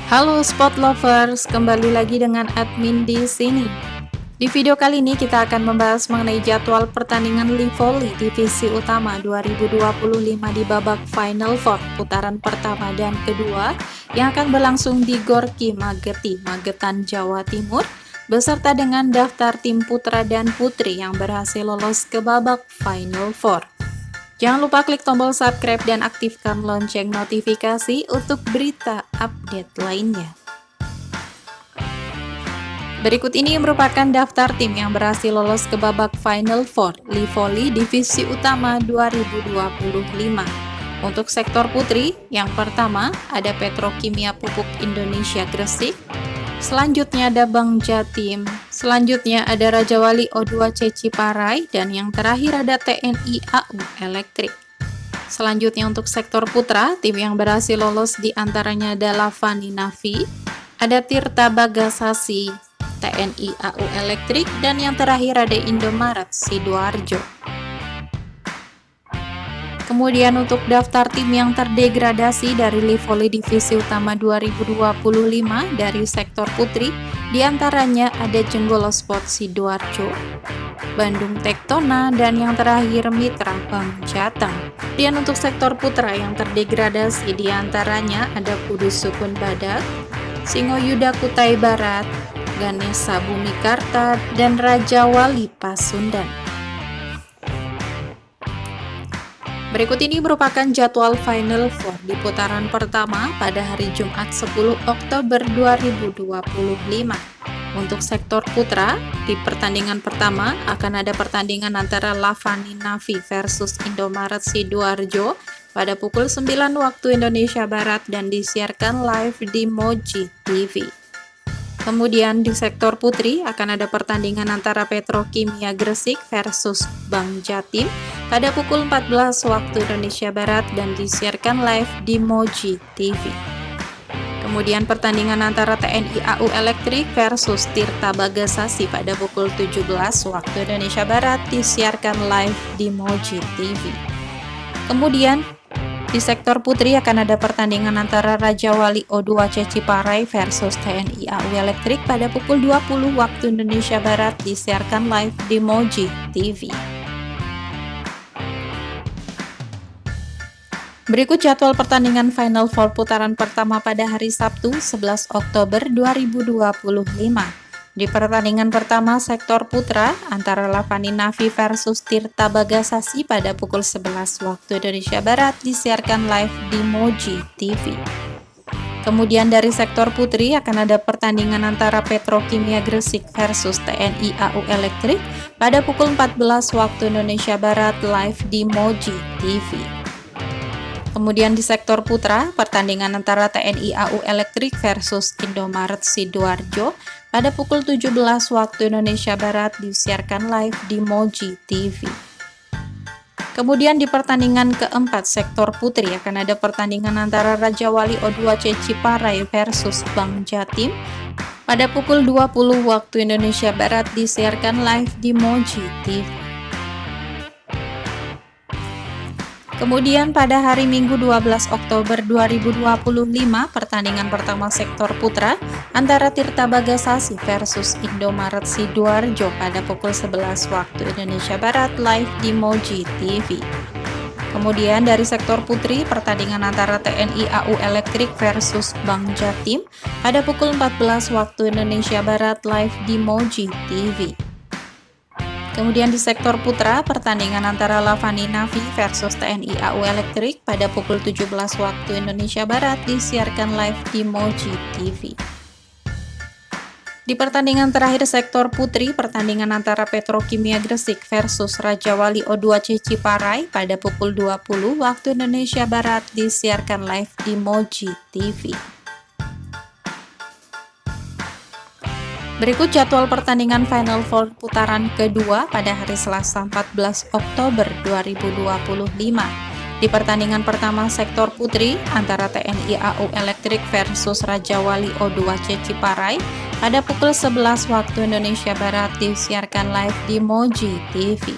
Halo Sport Lovers, kembali lagi dengan admin di sini. Di video kali ini kita akan membahas mengenai jadwal pertandingan Li Volley Divisi Utama 2025 di babak Final Four putaran pertama dan kedua yang akan berlangsung di Gorki Mageti, Magetan, Jawa Timur, beserta dengan daftar tim putra dan putri yang berhasil lolos ke babak Final Four. Jangan lupa klik tombol subscribe dan aktifkan lonceng notifikasi untuk berita update lainnya. Berikut ini merupakan daftar tim yang berhasil lolos ke babak Final Four Li Volley Divisi Utama 2025. Untuk sektor putri, yang pertama ada Petrokimia Pupuk Indonesia Gresik, selanjutnya ada Bank Jatim, selanjutnya ada Raja Wali O2C Ciparai, dan yang terakhir ada TNI AU Elektrik. Selanjutnya untuk sektor putra, tim yang berhasil lolos diantaranya adalah Fani Nafi, ada Tirta Bagasasi, TNI AU Elektrik, dan yang terakhir ada Indomaret Sidoarjo. Kemudian untuk daftar tim yang terdegradasi dari Li Volley Divisi Utama 2025 dari sektor putri, diantaranya ada Jenggolo Sport Sidoarjo, Bandung Tektona, dan yang terakhir Mitra Bank Jateng. Dan untuk sektor putra yang terdegradasi diantaranya ada Kudus Sukun Badak, Singoyuda Kutai Barat, Ganesha Bumi Karta, dan Raja Wali Pasundan. Berikut ini merupakan jadwal Final Four di putaran pertama pada hari Jumat 10 Oktober 2025. Untuk sektor putra, di pertandingan pertama akan ada pertandingan antara Lavani Nafi versus Indomaret Sidoarjo pada pukul 9 waktu Indonesia Barat dan disiarkan live di Moji TV. Kemudian di sektor putri akan ada pertandingan antara Petrokimia Gresik versus Bank Jatim pada pukul 14 waktu Indonesia Barat dan disiarkan live di Moji TV. Kemudian pertandingan antara TNI AU Elektrik versus Tirta Bagasasi pada pukul 17 waktu Indonesia Barat disiarkan live di Moji TV. Kemudian di sektor putri akan ada pertandingan antara Raja Wali O2C Ciparai versus TNI AU Elektrik pada pukul 20 waktu Indonesia Barat disiarkan live di Moji TV. Berikut jadwal pertandingan Final Four putaran pertama pada hari Sabtu 11 Oktober 2025. Di pertandingan pertama sektor putra antara Lavani Nafi versus Tirta Bagasasi pada pukul 11 waktu Indonesia Barat disiarkan live di Moji TV. Kemudian dari sektor putri akan ada pertandingan antara Petrokimia Gresik versus TNI AU Elektrik pada pukul 14 waktu Indonesia Barat live di Moji TV. Kemudian di sektor putra, pertandingan antara TNI AU Elektrik versus Indomaret Sidoarjo pada pukul 17 waktu Indonesia Barat disiarkan live di Moji TV. Kemudian di pertandingan keempat sektor putri akan ada pertandingan antara Raja Wali O2C Ciparai versus Bank Jatim pada pukul 20 waktu Indonesia Barat disiarkan live di Moji TV. Kemudian pada hari Minggu 12 Oktober 2025, pertandingan pertama sektor putra antara Tirta Bagasasi versus Indomaret Sidoarjo pada pukul 11 waktu Indonesia Barat live di Moji TV. Kemudian dari sektor putri, pertandingan antara TNI AU Elektrik versus Bank Jatim pada pukul 14 waktu Indonesia Barat live di Moji TV. Kemudian di sektor putra, pertandingan antara Lavani Nafi versus TNI AU Elektrik pada pukul 17 waktu Indonesia Barat disiarkan live di Moji TV. Di pertandingan terakhir sektor putri, pertandingan antara Petrokimia Gresik versus Raja Wali O2C Ciparai pada pukul 20 waktu Indonesia Barat disiarkan live di Moji TV. Berikut jadwal pertandingan Final Four putaran kedua pada hari Selasa 14 Oktober 2025. Di pertandingan pertama sektor putri antara TNI AU Elektrik versus Raja Wali O2C Ciparai pada pukul 11 waktu Indonesia Barat disiarkan live di Moji TV.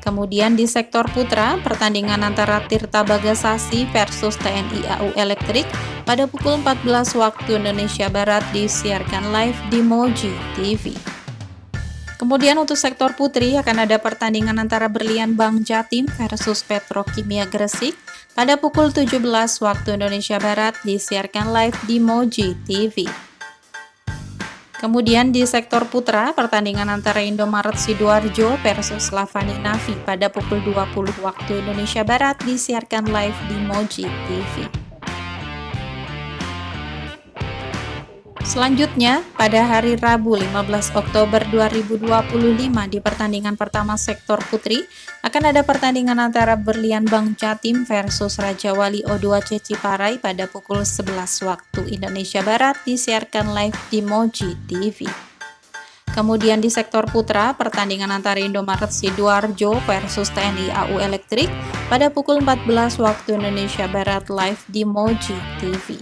Kemudian di sektor putra, pertandingan antara Tirta Bagasasi versus TNI AU Elektrik pada pukul 14 waktu Indonesia Barat disiarkan live di Moji TV. Kemudian untuk sektor putri akan ada pertandingan antara Berlian Bank Jatim versus Petrokimia Gresik pada pukul 17 waktu Indonesia Barat disiarkan live di Moji TV. Kemudian di sektor putra, pertandingan antara Indomaret Sidoarjo versus Lavani Navi pada pukul 20 waktu Indonesia Barat disiarkan live di Moji TV. Selanjutnya, pada hari Rabu 15 Oktober 2025 di pertandingan pertama sektor putri, akan ada pertandingan antara Berlian Bank Jatim versus Raja Wali O2C Ciparai pada pukul 11 waktu Indonesia Barat disiarkan live di Moji TV. Kemudian di sektor putra, pertandingan antara Indomaret Sidoarjo versus TNI AU Elektrik pada pukul 14 waktu Indonesia Barat live di Moji TV.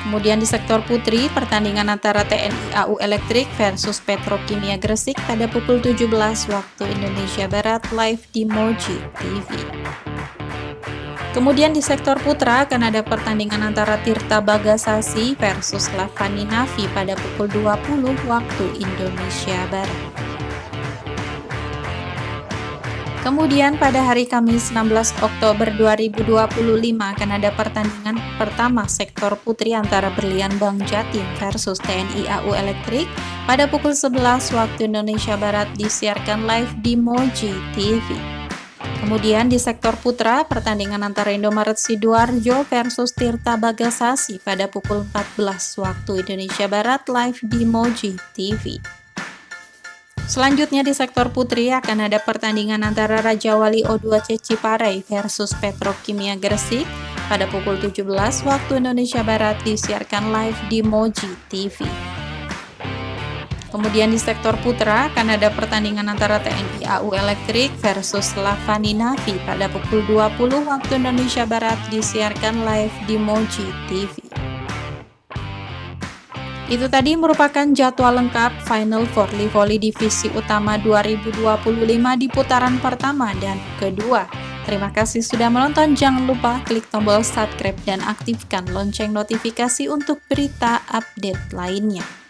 Kemudian di sektor putri, pertandingan antara TNI AU Elektrik versus Petrokimia Gresik pada pukul 17 waktu Indonesia Barat live di Moji TV. Kemudian di sektor putra akan ada pertandingan antara Tirta Bagasasi versus Lavani Navi pada pukul 20 waktu Indonesia Barat. Kemudian pada hari Kamis 16 Oktober 2025 akan ada pertandingan pertama sektor putri antara Berlian Bank Jatim versus TNI AU Elektrik pada pukul 11 waktu Indonesia Barat disiarkan live di Moji TV. Kemudian di sektor putra, pertandingan antara Indomaret Sidoarjo versus Tirta Bagasasi pada pukul 14 waktu Indonesia Barat live di Moji TV. Selanjutnya di sektor putri akan ada pertandingan antara Raja Wali O2C Ciparai versus Petrokimia Gresik pada pukul 17 waktu Indonesia Barat disiarkan live di Moji TV. Kemudian di sektor putra akan ada pertandingan antara TNI AU Elektrik versus Lavani Navi pada pukul 20 waktu Indonesia Barat disiarkan live di Moji TV. Itu tadi merupakan jadwal lengkap Final Four Voli Divisi Utama 2025 di putaran pertama dan kedua. Terima kasih sudah menonton, jangan lupa klik tombol subscribe dan aktifkan lonceng notifikasi untuk berita update lainnya.